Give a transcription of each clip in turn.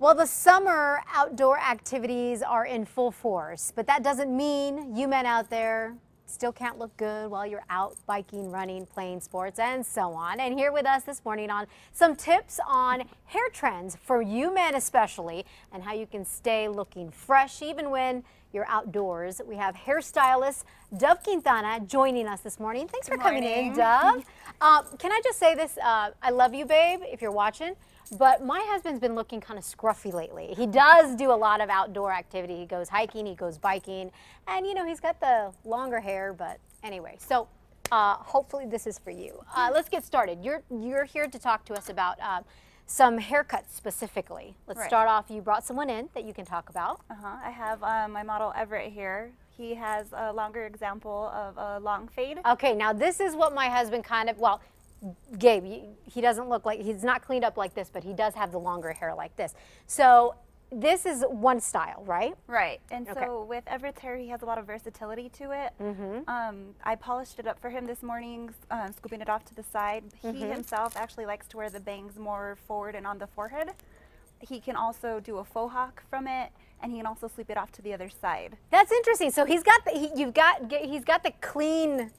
Well, the summer outdoor activities are in full force, but that doesn't mean you men out there still can't look good while you're out biking, running, playing sports, and so on. And here with us this morning on some tips on hair trends for you men especially, and how you can stay looking fresh even when you're outdoors. We have hairstylist Dove Quintana joining us this morning. Thanks for coming in, Dove. Can I just say this? I love you, babe, if you're watching. But my husband's been looking kind of scruffy lately. He does do a lot of outdoor activity. He goes hiking, he goes biking, and you know, he's got the longer hair, but anyway. So hopefully this is for you. Let's get started. You're here to talk to us about some haircuts specifically. Let's start off. You brought someone in that you can talk about. I have my model Everett here. He has a longer example of a long fade. Okay, now this is what my husband kind of, well, Gabe, he doesn't look like, he's not cleaned up like this, but he does have the longer hair like this. So this is one style, right? Right. And so with Everett's hair, he has a lot of versatility to it. I polished it up for him this morning, scooping it off to the side. He himself actually likes to wear the bangs more forward and on the forehead. He can also do a faux hawk from it, and he can also sweep it off to the other side. That's interesting. So he's got the he's got the clean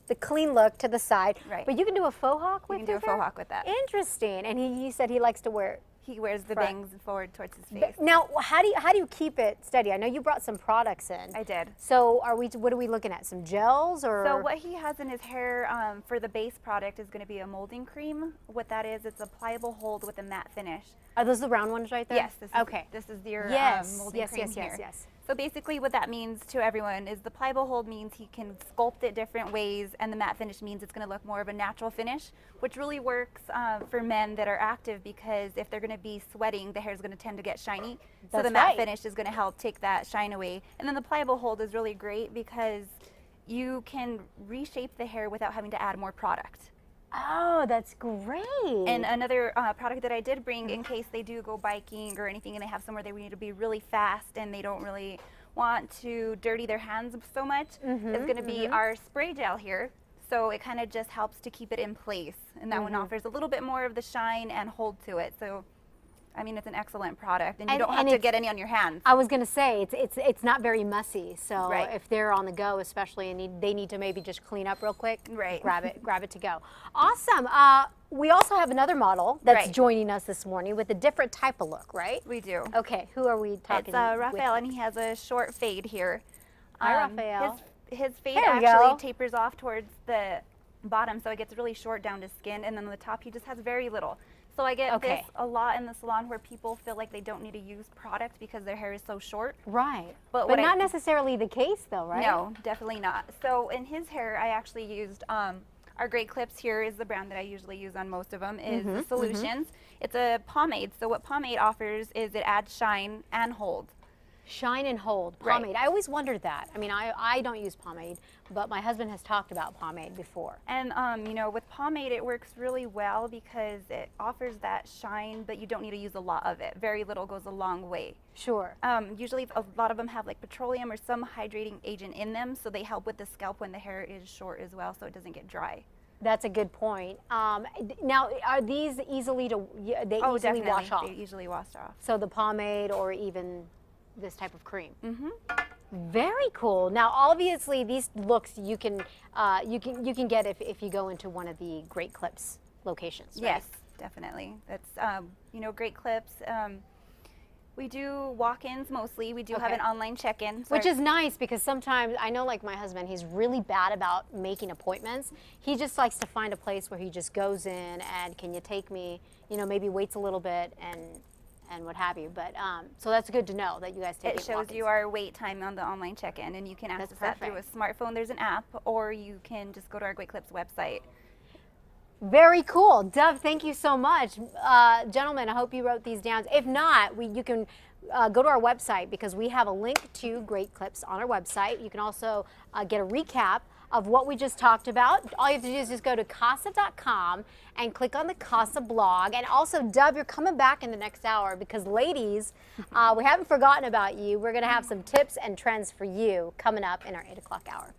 look to the side, right? But you can do a faux hawk with you can do a faux hawk with that. Interesting. And he said he likes to wear. He wears the bangs forward towards his face. Now, how do you keep it steady? I know you brought some products in. I did. So what are we looking at? Some gels or? So what he has in his hair for the base product is going to be a molding cream. What that is, it's a pliable hold with a matte finish. Are those the round ones right there? Yes. This is your molding cream here. Yes. So basically what that means to everyone is the pliable hold means he can sculpt it different ways, and the matte finish means it's going to look more of a natural finish, which really works for men that are active, because if they're going to be sweating, the hair is going to tend to get shiny. So the matte finish is going to help take that shine away. And then the pliable hold is really great because you can reshape the hair without having to add more product. Oh, that's great. And another product that I did bring in case they do go biking or anything and they have somewhere they need to be really fast and they don't really want to dirty their hands so much, is going to be our spray gel here. So it kind of just helps to keep it in place. And that one offers a little bit more of the shine and hold to it. So I mean, it's an excellent product, and you don't have to get any on your hands. I was going to say, it's not very messy, so if they're on the go especially and they need to maybe just clean up real quick, grab it to go. Awesome. We also have another model that's joining us this morning with a different type of look, right? We do. Okay, who are we talking to? It's Raphael, and he has a short fade here. Hi, Raphael. His fade actually tapers off towards the bottom, so it gets really short down to skin, and then on the top he just has very little. So I get this a lot in the salon where people feel like they don't need to use product because their hair is so short. Right. But not necessarily the case though, right? No, definitely not. So in his hair, I actually used our Great Clips. Here is the brand that I usually use on most of them, is the Solutions. It's a pomade. So what pomade offers is it adds shine and hold. Shine and hold, pomade. I always wondered that. I mean, I don't use pomade, but my husband has talked about pomade before. And you know, with pomade, it works really well because it offers that shine, but you don't need to use a lot of it. Very little goes a long way. Sure. Usually a lot of them have like petroleum or some hydrating agent in them, so they help with the scalp when the hair is short as well, so it doesn't get dry. That's a good point. Now, are these easily easily wash off? They easily wash off. So the pomade or even this type of cream. Very cool. Now, obviously, these looks you can get if you go into one of the Great Clips locations. Right? Yes, definitely. That's you know, Great Clips. We do walk-ins mostly. We do have an online check-in, which is nice because sometimes I know, like my husband, he's really bad about making appointments. He just likes to find a place where he just goes in and can you take me? You know, maybe waits a little bit and what have you, but so that's good to know that you guys take it. It shows you our wait time on the online check-in, and you can access that through a smartphone. There's an app, or you can just go to our Great Clips website. Very cool. Dove, thank you so much. Gentlemen, I hope you wrote these down. If not, you can go to our website because we have a link to Great Clips on our website. You can also get a recap of what we just talked about. All you have to do is just go to casa.com and click on the Casa blog. And also, Dove, you're coming back in the next hour because, ladies, we haven't forgotten about you. We're going to have some tips and trends for you coming up in our 8 o'clock hour.